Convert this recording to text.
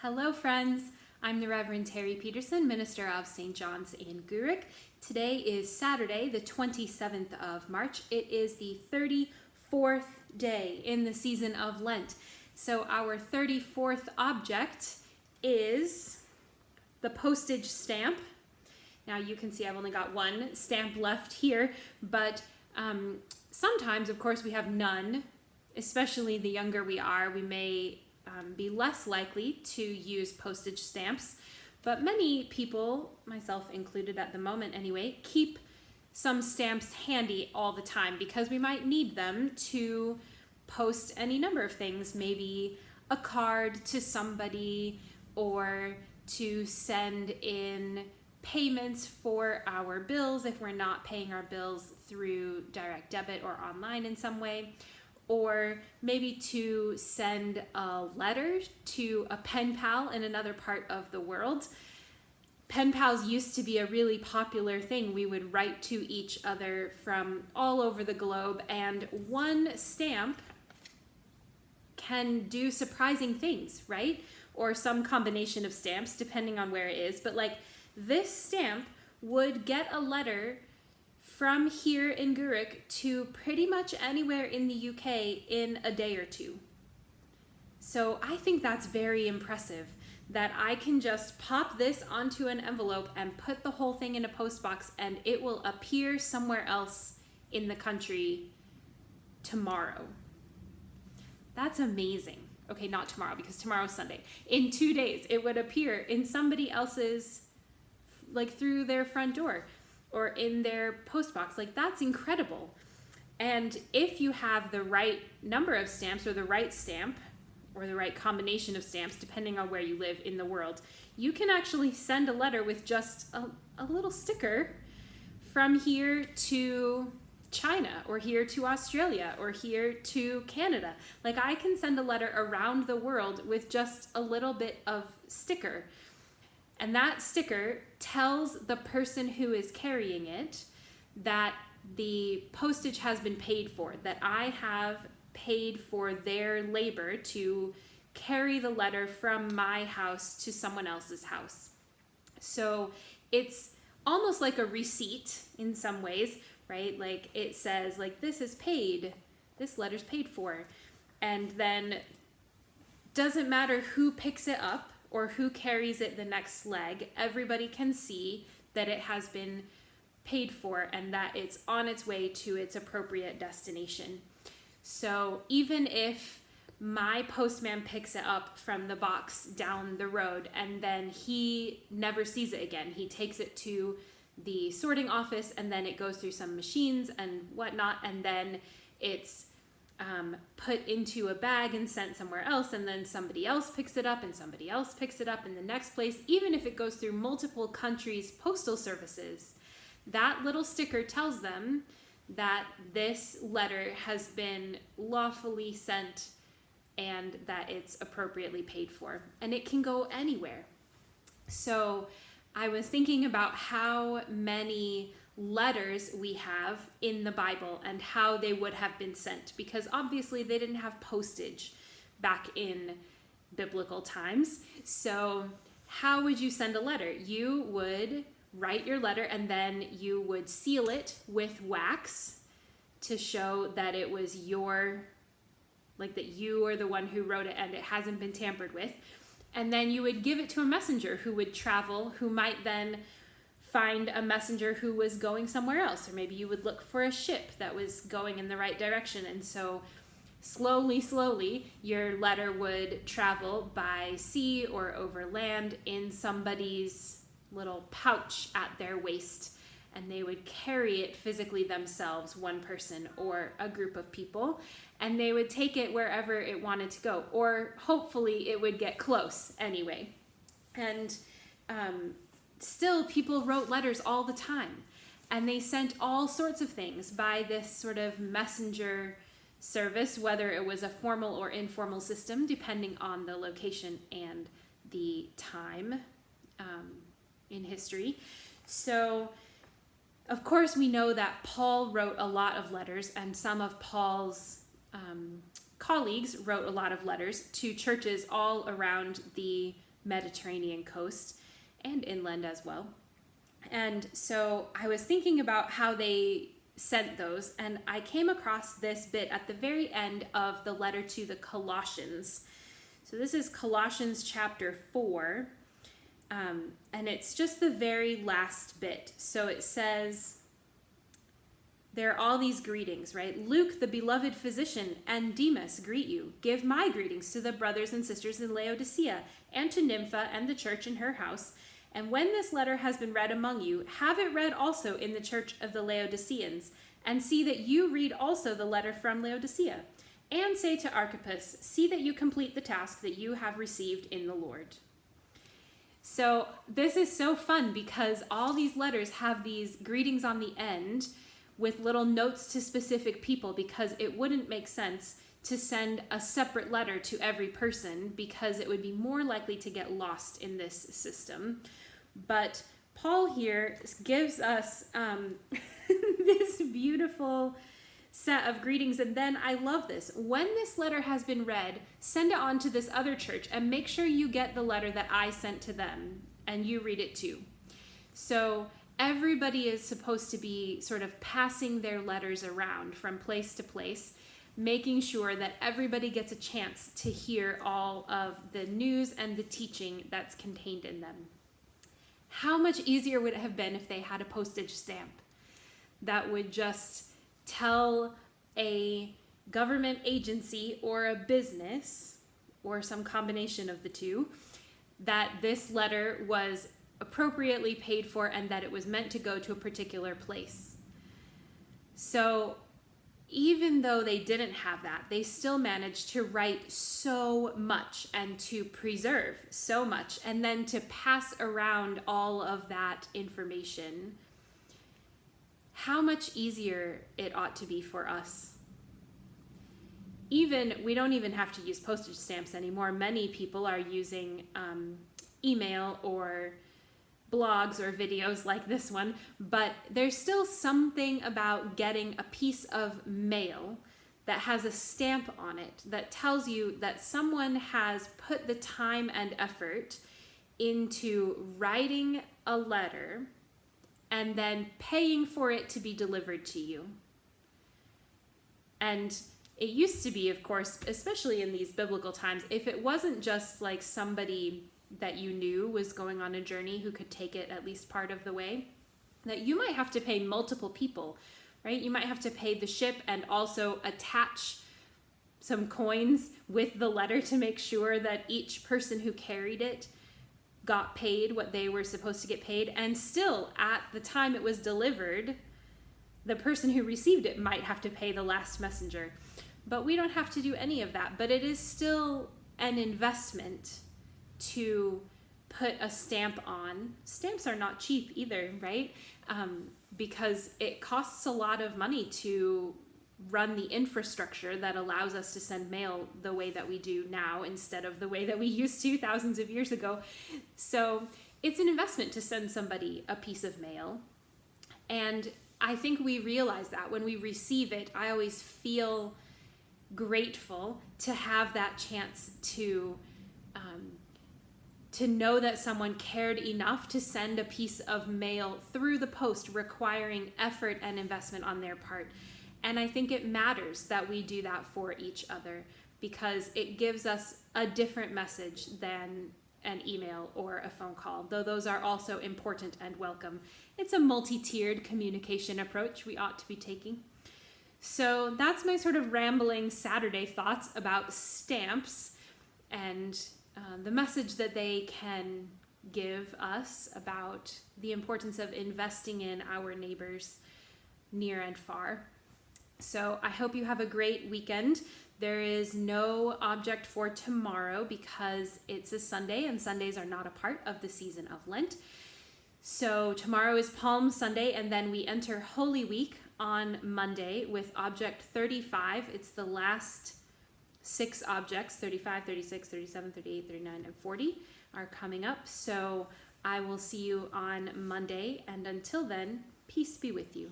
Hello, friends. I'm the Reverend Terry Peterson, minister of St. John's in Gourock. Today is Saturday, the 27th of March. It is the 34th day in the season of Lent. So our 34th object is the postage stamp. Now you can see I've only got one stamp left here, but sometimes, of course, we have none. Especially the younger we are, we may be less likely to use postage stamps, but many people, myself included at the moment anyway, keep some stamps handy all the time because we might need them to post any number of things, maybe a card to somebody or to send in payments for our bills if we're not paying our bills through direct debit or online in some way, or maybe to send a letter to a pen pal in another part of the world. Pen pals used to be a really popular thing. We would write to each other from all over the globe, and one stamp can do surprising things, right? Or some combination of stamps, depending on where it is. But like this stamp would get a letter from here in Gourock to pretty much anywhere in the UK in a day or two. So I think that's very impressive that I can just pop this onto an envelope and put the whole thing in a post box and it will appear somewhere else in the country tomorrow. That's amazing. Okay, not tomorrow because tomorrow's Sunday. In 2 days, it would appear in somebody else's, like through their front door or in their post box. Like, that's incredible. And if you have the right number of stamps or the right stamp or the right combination of stamps, depending on where you live in the world, you can actually send a letter with just a little sticker from here to China or here to Australia or here to Canada. Like, I can send a letter around the world with just a little bit of sticker. And that sticker tells the person who is carrying it that the postage has been paid for, that I have paid for their labor to carry the letter from my house to someone else's house. So it's almost like a receipt in some ways, right? Like it says, like, this is paid, this letter's paid for. And then doesn't matter who picks it up or who carries it the next leg, everybody can see that it has been paid for and that it's on its way to its appropriate destination. So even if my postman picks it up from the box down the road and then he never sees it again, he takes it to the sorting office and then it goes through some machines and whatnot, and then it's put into a bag and sent somewhere else, and then somebody else picks it up and somebody else picks it up in the next place. Even if it goes through multiple countries' postal services, that little sticker tells them that this letter has been lawfully sent and that it's appropriately paid for, and it can go anywhere. So I was thinking about how many letters we have in the Bible and how they would have been sent, because obviously they didn't have postage back in biblical times. So how would you send a letter? You would write your letter and then you would seal it with wax to show that it was your, like that you are the one who wrote it and it hasn't been tampered with. And then you would give it to a messenger who would travel, who might then find a messenger who was going somewhere else, or maybe you would look for a ship that was going in the right direction. And so slowly, your letter would travel by sea or over land in somebody's little pouch at their waist, and they would carry it physically themselves, one person or a group of people, and they would take it wherever it wanted to go, or hopefully it would get close anyway. And still, people wrote letters all the time, and they sent all sorts of things by this sort of messenger service, whether it was a formal or informal system, depending on the location and the time in history. So, of course, we know that Paul wrote a lot of letters, and some of Paul's colleagues wrote a lot of letters to churches all around the Mediterranean coast and inland as well. And so I was thinking about how they sent those, and I came across this bit at the very end of the letter to the Colossians. So this is Colossians chapter 4, and it's just the very last bit. So it says, there are all these greetings, right? Luke, the beloved physician, and Demas greet you. Give my greetings to the brothers and sisters in Laodicea, and to Nympha and the church in her house. And when this letter has been read among you, have it read also in the church of the Laodiceans, and see that you read also the letter from Laodicea. And say to Archippus, see that you complete the task that you have received in the Lord. So this is so fun because all these letters have these greetings on the end with little notes to specific people, because it wouldn't make sense to send a separate letter to every person because it would be more likely to get lost in this system. But Paul here gives us this beautiful set of greetings. And then I love this. When this letter has been read, send it on to this other church and make sure you get the letter that I sent to them and you read it too. So everybody is supposed to be sort of passing their letters around from place to place, making sure that everybody gets a chance to hear all of the news and the teaching that's contained in them. How much easier would it have been if they had a postage stamp that would just tell a government agency or a business, or some combination of the two, that this letter was appropriately paid for and that it was meant to go to a particular place. So even though they didn't have that, they still managed to write so much and to preserve so much and then to pass around all of that information. How much easier it ought to be for us. We don't even have to use postage stamps anymore. Many people are using email or blogs or videos like this one, but there's still something about getting a piece of mail that has a stamp on it that tells you that someone has put the time and effort into writing a letter and then paying for it to be delivered to you. And it used to be, of course, especially in these biblical times, if it wasn't just like somebody that you knew was going on a journey who could take it at least part of the way, that you might have to pay multiple people, right? You might have to pay the ship and also attach some coins with the letter to make sure that each person who carried it got paid what they were supposed to get paid. And still, at the time it was delivered, the person who received it might have to pay the last messenger. But we don't have to do any of that. But it is still an investment to put a stamp on. Stamps are not cheap either, right? Because it costs a lot of money to run the infrastructure that allows us to send mail the way that we do now instead of the way that we used to thousands of years ago. So it's an investment to send somebody a piece of mail. And I think we realize that when we receive it. I always feel grateful to have that chance to know that someone cared enough to send a piece of mail through the post, requiring effort and investment on their part. And I think it matters that we do that for each other because it gives us a different message than an email or a phone call, though those are also important and welcome. It's a multi-tiered communication approach we ought to be taking. So that's my sort of rambling Saturday thoughts about stamps and the message that they can give us about the importance of investing in our neighbors near and far. So I hope you have a great weekend. There is no object for tomorrow because it's a Sunday and Sundays are not a part of the season of Lent. So tomorrow is Palm Sunday and then we enter Holy Week on Monday with object 35. It's the last 6 objects, 35, 36, 37, 38, 39, and 40 are coming up. So I will see you on Monday, and until then, peace be with you.